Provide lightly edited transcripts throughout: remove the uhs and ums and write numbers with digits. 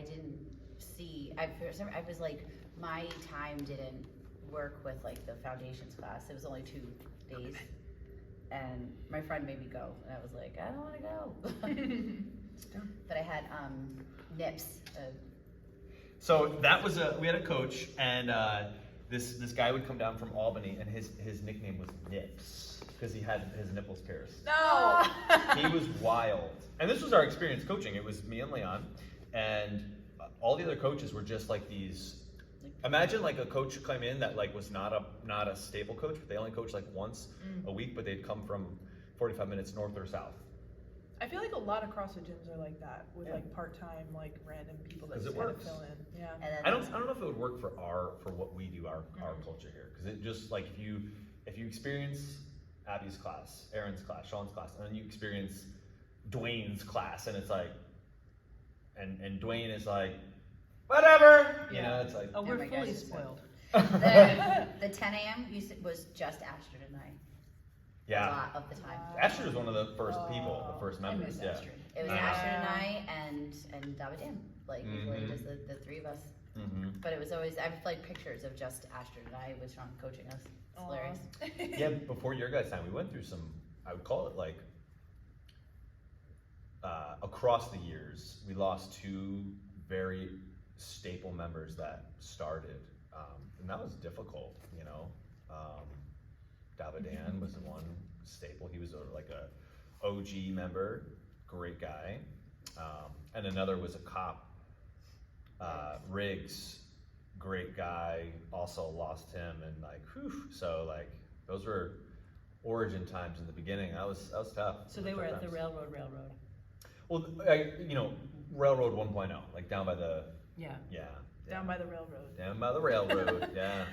didn't see, I was like, my time didn't work with like the foundations class. It was only 2 days. And my friend made me go, and I was like, I don't want to go. But I had Nips. So that was we had a coach, and this guy would come down from Albany, and his nickname was Nips because he had his nipples pierced. No. He was wild, and this was our experience coaching. It was me and Leon, and all the other coaches were just like these. Imagine like a coach come in that like was not a stable coach, but they only coach like once a week, but they'd come from 45 minutes north or south. I feel like a lot of CrossFit gyms are like that with like part-time, like random people that 'Cause it just kind of works. fill in. Yeah. And then I don't know if it would work for what we do, our culture here, because it just like if you experience Abby's class, Aaron's class, Sean's class, and then you experience Dwayne's class, and it's like, and Dwayne is like, whatever, you know, it's like. Oh, we're my fully gosh, it's spoiled. the 10 a.m. was just Astrid and I. A Yeah, lot of the time. Astrid was one of the first people, the first I members. miss Yeah. Astrid. It was Yeah. Astrid and I and Dava Dan. Like usually just the 3 of us. Mm-hmm. But it was always, I have like pictures of just Astrid and I with Sean coaching us. It's hilarious. Yeah, before your guys' time, we went through some, I would call it like, across the years, we lost 2 very staple members that started, and that was difficult, you know. Davadan was the one staple. He was like a OG member, great guy, and another was a cop, Riggs, great guy. Also lost him, and like, whew, so like those were origin times in the beginning. That was tough. So they were at the railroad. Well, Railroad 1.0, like down by the Yeah. Down by the railroad. Down by the railroad, yeah.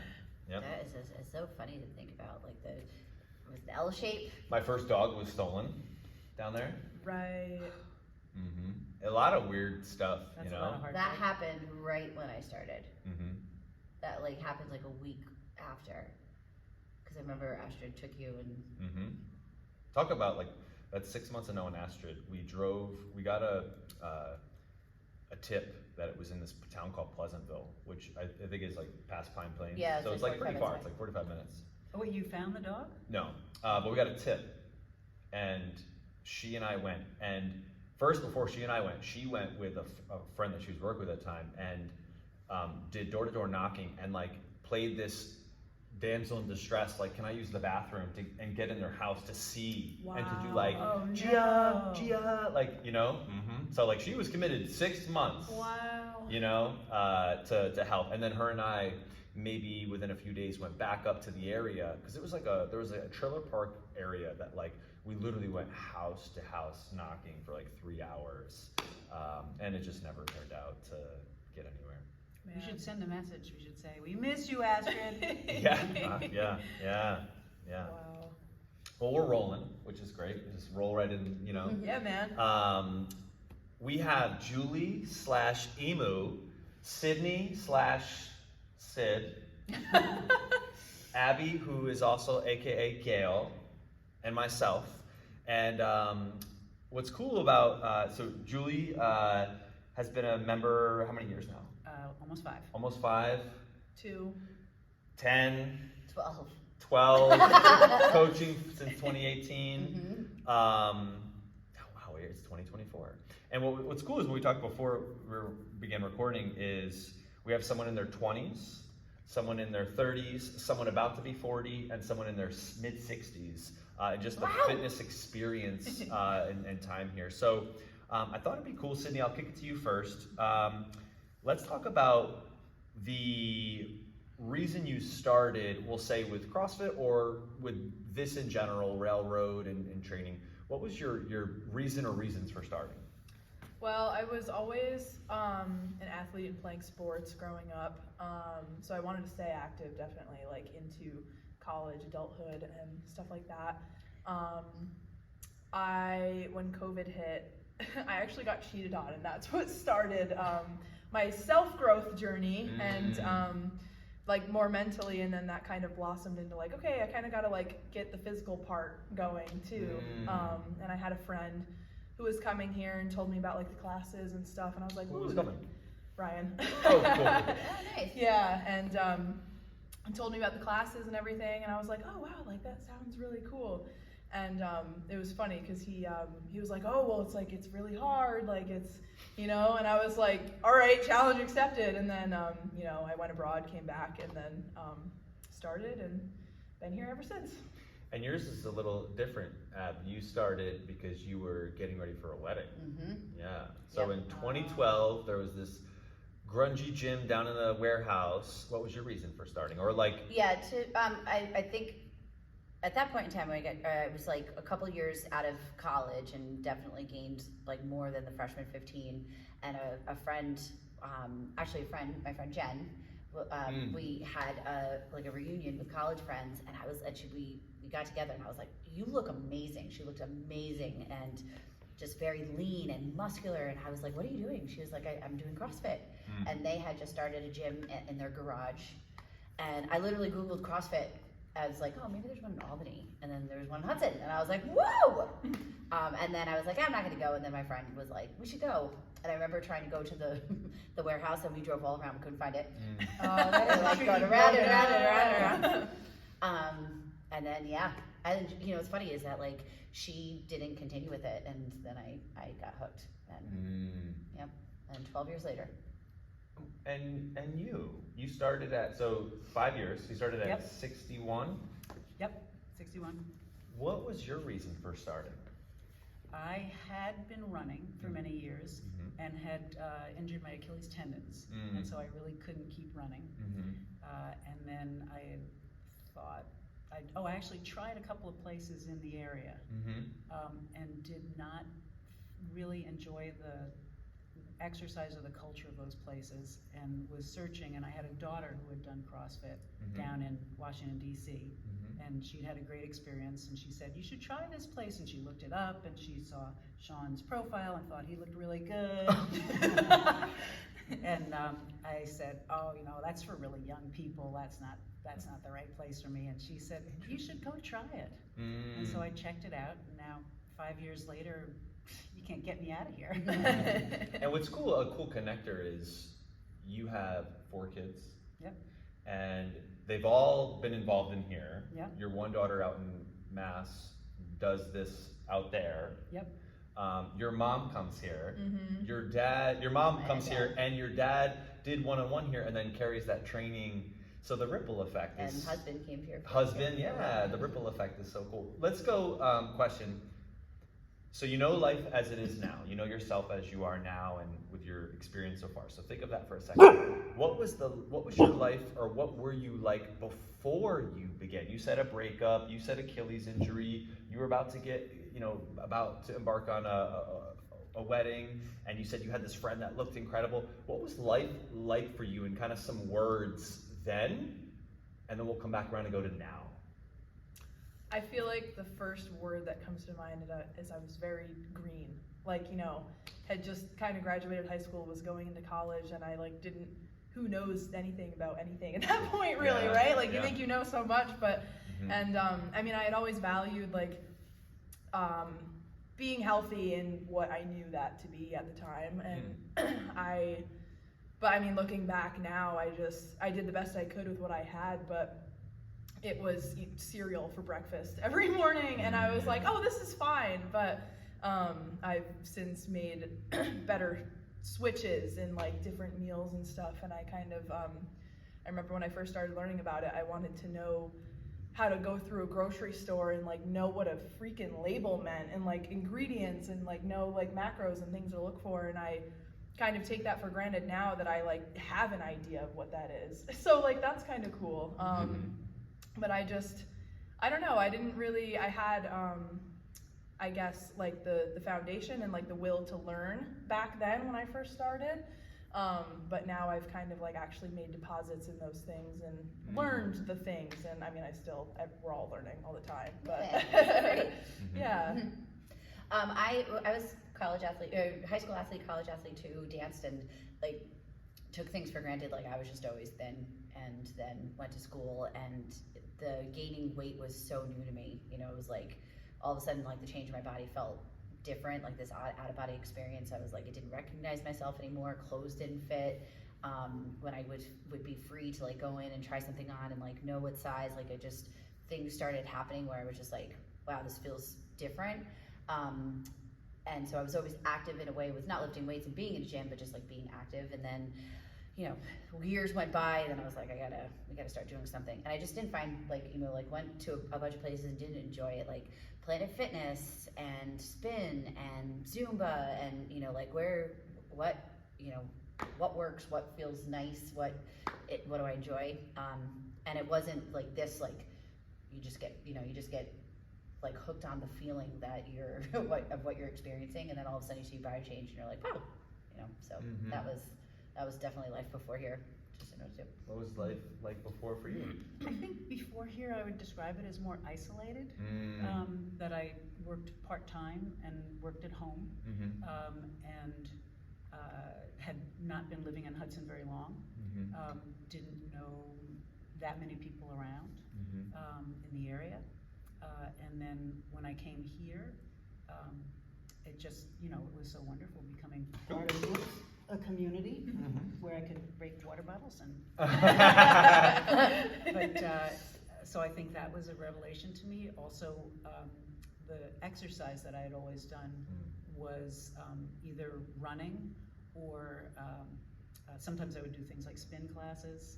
Yep. That is it's so funny to think about. Like was the L shape. My first dog was stolen down there. Right. A lot of weird stuff, That's you a lot know. of hard That work. happened right when I started. Mm-hmm. That like happened like a week after. Because I remember Astrid took you and Mm-hmm. Talk about like that's 6 months of knowing Astrid. We got a tip that it was in this town called Pleasantville, which I think is like past Pine Plains. Yeah, so it's it's like like pretty 45 far. It's like 45 minutes. Oh, wait, you found the dog? No, but we got a tip, and she and I went. And first, before she and I went, she went with a friend that she was working with at the time, and did door-to-door knocking and like played this damsel in distress, like, can I use the bathroom and get in their house to see and to do like, Wow. Oh, Gia, no. Gia, like, you know. So like she was committed 6 months. Wow. You know, to help. And then her and I, maybe within a few days, went back up to the area, because it was like there was a trailer park area that like, we literally went house to house knocking for like 3 hours. And it just never turned out to get anywhere. We should send a message. We should say, we miss you, Astrid. Yeah. Wow. Well, we're rolling, which is great. Just roll right in, you know. Yeah, man. We have Julie / Emu, Sydney / Sid, Abby, who is also AKA Gail, and myself. And what's cool about, so Julie has been a member, how many years now? Almost 5. Almost 5, 2. 10, 12. 12, coaching since 2018. Wow, it's 2024. And what's cool is when we talked before we began recording is we have someone in their 20s, someone in their 30s, someone about to be 40, and someone in their mid-60s. Just the fitness experience and time here. So I thought it'd be cool, Sydney, I'll kick it to you first. Let's talk about the reason you started, we'll say with CrossFit or with this in general, railroad and training. What was your reason or reasons for starting? Well, I was always an athlete and playing sports growing up, so I wanted to stay active, definitely, like into college, adulthood, and stuff like that. When COVID hit, I actually got cheated on, and that's what started my self-growth journey, and like more mentally, and then that kind of blossomed into like, okay, I kind of got to like get the physical part going too. And I had a friend who was coming here and told me about like the classes and stuff, and I was like, Who was ooh. coming? Brian. Oh, cool. Oh, nice. Yeah, and told me about the classes and everything, and I was like, oh wow, like that sounds really cool. And it was funny because he was like, oh well, it's like it's really hard, like it's, you know, and I was like, all right, challenge accepted. And then you know, I went abroad, came back, and then started and been here ever since. And yours is a little different, Ab. You started because you were getting ready for a wedding. Mm-hmm. Yeah. So Yep. in 2012, there was this grungy gym down in the warehouse. What was your reason for starting? Or like, Yeah, I think at that point in time, I was like a couple years out of college and definitely gained like more than the freshman 15. And a friend, my friend Jen, we had like a reunion with college friends, and we got together, and I was like, you look amazing. She looked amazing and just very lean and muscular. And I was like, what are you doing? She was like, I'm doing CrossFit. And they had just started a gym in their garage. And I literally Googled CrossFit. I was like, oh, maybe there's one in Albany. And then there was one in Hudson. And I was like, whoa! And then I was like, I'm not going to go. And then my friend was like, we should go. And I remember trying to go to the warehouse, and we drove all around. We couldn't find it. And like going around and around and around and around. And then, yeah. And, you know, what's funny is that, like, she didn't continue with it. And then I got hooked. And, yep. And 12 years later. and you started at, so 5 years, you started at Yep. 61. Yep, 61. What was your reason for starting? I had been running for many years Mhm. and had injured my Achilles tendons, and so I really couldn't keep running. And then I had thought, I actually tried a couple of places in the area, and did not really enjoy the exercise or the culture of those places, and was searching, and I had a daughter who had done CrossFit down in Washington, D.C., and she'd had a great experience, and she said, you should try this place, and she looked it up, and she saw Sean's profile and thought he looked really good. And I said, oh, you know, that's for really young people, that's not the right place for me. And she said, you should go try it. And so I checked it out, and now 5 years later, you can't get me out of here. And what's cool, a cool connector is you have 4 kids. Yep. And they've all been involved in here. Yep. Your one daughter out in Mass does this out there. Yep. Your mom comes here. Mm-hmm. Your mom My comes dad. here, and your dad did one-on-one here, and then carries that training. So the ripple effect And is. husband came here. Husband, yeah, the ripple effect is so cool. Let's go, question. So you know life as it is now. You know yourself as you are now, and with your experience so far. So think of that for a second. What was your life, or what were you like before you began? You said a breakup. You said Achilles injury. You were about to embark on a wedding, and you said you had this friend that looked incredible. What was life like for you, in kind of some words then? And then we'll come back around and go to now. I feel like the first word that comes to mind is I was very green. Like, you know, had just kind of graduated high school, was going into college, and I like didn't, who knows anything about anything at that point, really, Yeah, right? Like you yeah. think you know so much, but, and I mean, I had always valued like being healthy and what I knew that to be at the time. And but I mean, looking back now, I did the best I could with what I had, but it was cereal for breakfast every morning, and I was like, oh, this is fine. But I've since made better switches in like different meals and stuff, and I kind of I remember when I first started learning about it, I wanted to know how to go through a grocery store and like know what a freaking label meant, and like ingredients, and like know like macros and things to look for. And I kind of take that for granted now that I like have an idea of what that is. So like that's kind of cool. But I don't know, I had I guess like the foundation and like the will to learn back then when I first started. But now I've kind of like actually made deposits in those things and learned the things. And I mean, we're all learning all the time, but Yeah, that's great. yeah. I was high school athlete, college athlete too, danced and like took things for granted. Like I was just always thin, and then went to school, and the gaining weight was so new to me. You know, it was like all of a sudden like the change in my body felt different, like this out of body experience. I was like, I didn't recognize myself anymore. Clothes didn't fit. When I would be free to like go in and try something on and like know what size, like things started happening where I was just like, wow, this feels different. And so I was always active in a way with not lifting weights and being in a gym, but just like being active. And then, you know, years went by, and then I was like, we gotta start doing something. And I just didn't find like, you know, like went to a bunch of places and didn't enjoy it, like Planet Fitness and Spin and Zumba and, you know, like what works, what feels nice, what do I enjoy? And it wasn't like this, like you just get like hooked on the feeling that you're what you're experiencing, and then all of a sudden you see body change and you're like, wow, you know. So that was definitely life before here. Just to know too. What was life like before for you? I think before here I would describe it as more isolated, that I worked part-time and worked at home, and had not been living in Hudson very long, didn't know that many people around in the area. And then when I came here, it just, you know, it was so wonderful becoming part of a community where I could break water bottles and. But so I think that was a revelation to me. Also, the exercise that I had always done was either running or sometimes I would do things like spin classes.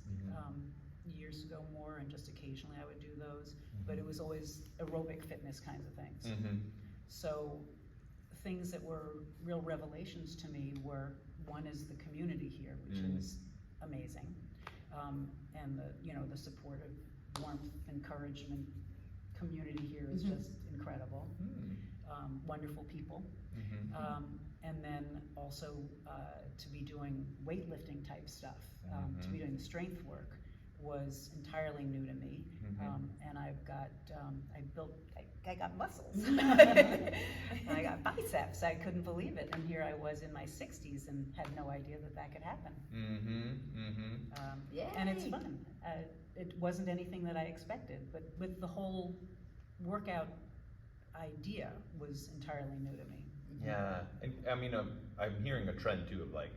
Years ago more, and just occasionally I would do those, but it was always aerobic fitness kinds of things. So things that were real revelations to me were, one is the community here, which is amazing, and the supportive warmth, encouragement community here is just incredible. Wonderful people. And then also to be doing weightlifting type stuff, to be doing strength work was entirely new to me, and I got muscles. I got biceps. I couldn't believe it, and here I was in my 60s and had no idea that could happen. And it's fun. It wasn't anything that I expected, but with the whole workout idea was entirely new to me. Yeah, and I mean, I'm hearing a trend too of like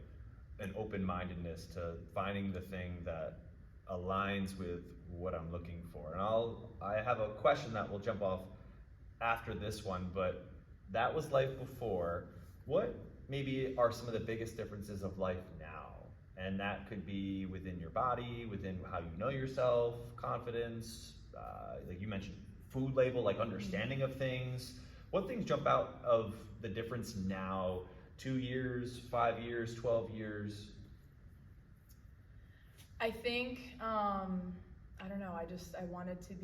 an open-mindedness to finding the thing that aligns with what I'm looking for. And I have a question that will jump off after this one, but that was life before. What maybe are some of the biggest differences of life now? And that could be within your body, within how you know yourself, confidence, like you mentioned, food label, like understanding of things. What things jump out of the difference now, 2 years, 5 years, 12 years? I think, I don't know, I wanted to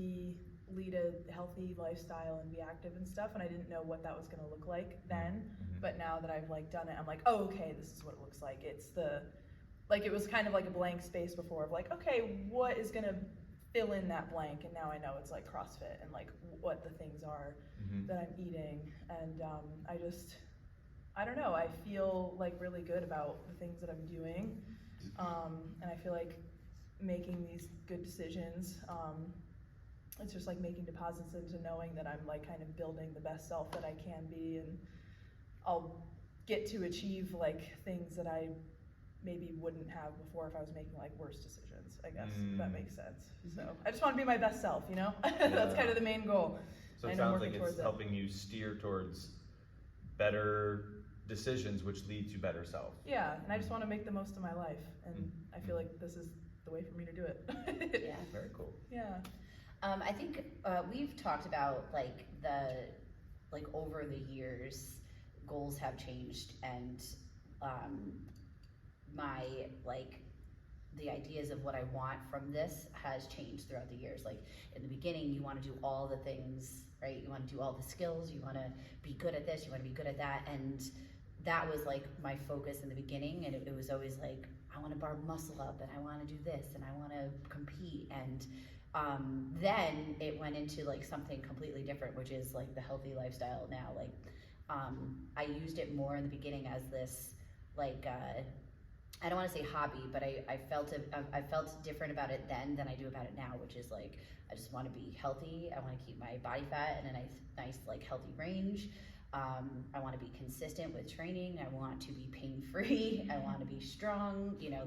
lead a healthy lifestyle and be active and stuff, and I didn't know what that was gonna look like then, but now that I've like done it, I'm like, oh, okay, this is what it looks like. It was kind of like a blank space before of like, okay, what is gonna fill in that blank? And now I know it's like CrossFit and like what the things are that I'm eating, and I don't know, I feel like really good about the things that I'm doing. And I feel like making these good decisions, it's just like making deposits into knowing that I'm like kind of building the best self that I can be, and I'll get to achieve like things that I maybe wouldn't have before if I was making like worse decisions, I guess, if that makes sense. So I just want to be my best self, you know? That's kind of the main goal. So it sounds like it's helping you steer towards better decisions, which lead to better self. Yeah, and I just want to make the most of my life, and I feel like this is the way for me to do it. Yeah. Very cool. Yeah. I think we've talked about like over the years, goals have changed, and the ideas of what I want from this has changed throughout the years. Like in the beginning, you want to do all the things, right? You want to do all the skills, you want to be good at this, you want to be good at that, and that was like my focus in the beginning, and it was always like, I want to bar muscle up, and I want to do this, and I want to compete, and then it went into like something completely different, which is like the healthy lifestyle now. Like I used it more in the beginning as this like I don't want to say hobby, but I felt different about it then than I do about it now, which is like I just want to be healthy. I want to keep my body fat in a nice like healthy range. I want to be consistent with training. I want to be pain-free. I want to be strong. You know,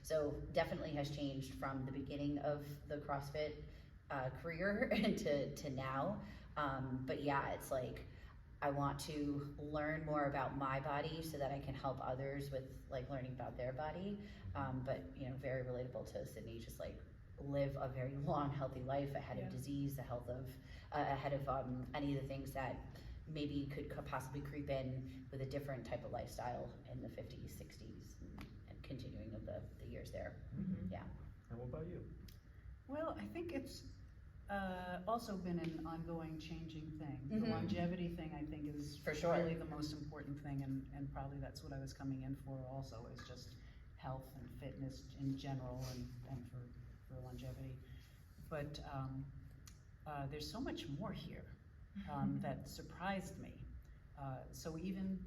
so definitely has changed from the beginning of the CrossFit career to now. But yeah, it's like, I want to learn more about my body so that I can help others with like learning about their body. But you know, very relatable to Sydney, just like live a very long, healthy life ahead of disease, ahead of any of the things that maybe could possibly creep in with a different type of lifestyle in the 50s, 60s, and continuing of the years there. Yeah. And what about you? Well, I think it's also been an ongoing changing thing. The longevity thing, I think, is For sure. really the most important thing, and probably that's what I was coming in for also, is just health and fitness in general, and for longevity. But there's so much more here that surprised me. So even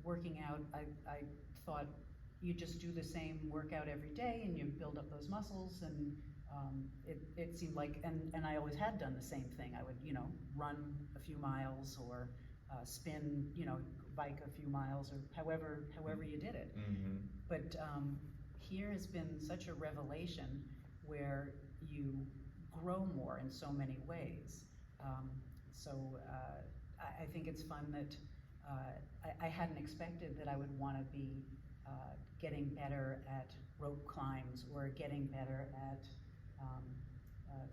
working out, I thought you just do the same workout every day and you build up those muscles, and it seemed like, and I always had done the same thing. I would, you know, run a few miles or spin, you know, bike a few miles, or however you did it. But here has been such a revelation where you grow more in so many ways. I think it's fun that I hadn't expected that I would want to be getting better at rope climbs, or getting better at,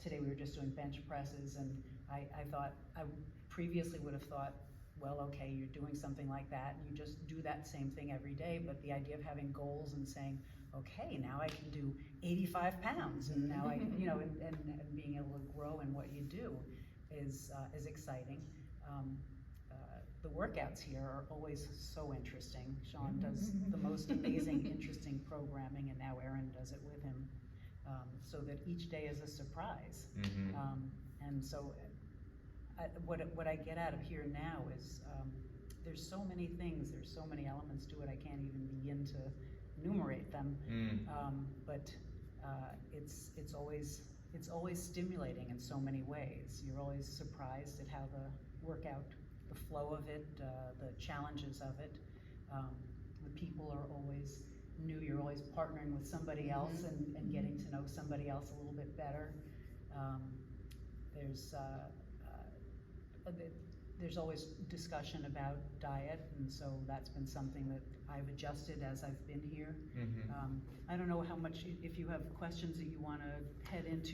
today we were just doing bench presses, and I thought, I previously would have thought, well, okay, you're doing something like that, and you just do that same thing every day, but the idea of having goals and saying, okay, now I can do 85 pounds, and now I, you know, and being able to grow in what you do is exciting. The workouts here are always so interesting. Sean does the most amazing, interesting programming, and now Erin does it with him, so that each day is a surprise. And so what I get out of here now is there's so many things, there's so many elements to it, I can't even begin to enumerate them. But it's always stimulating in so many ways. You're always surprised at how the workout, the flow of it, the challenges of it. The people are always new. You're always partnering with somebody else and getting to know somebody else a little bit better. There's always discussion about diet, and so that's been something that I've adjusted as I've been here. I don't know how much, if you have questions that you want to head into